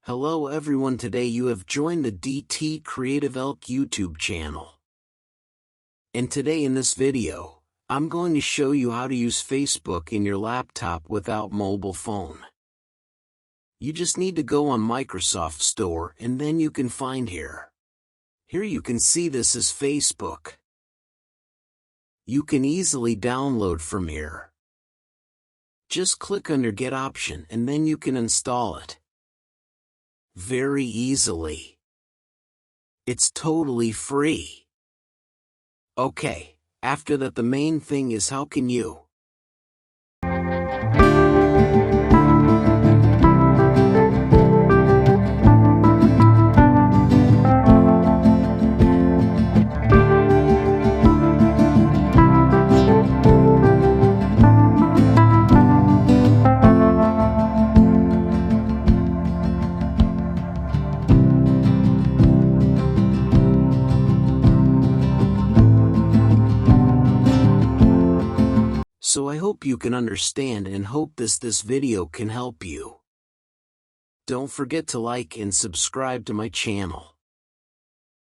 Hello everyone, today you have joined the DT Creative Elk YouTube channel. And today in this video, I'm going to show you how to use Facebook in your laptop without mobile phone. You just need to go on Microsoft Store and then you can find here. Here you can see this is Facebook. You can easily download from here. Just click under Get option and then you can install it. Very easily. It's totally free. Okay, after that the main thing is how can you So I hope you can understand and hope this video can help you. Don't forget to like and subscribe to my channel.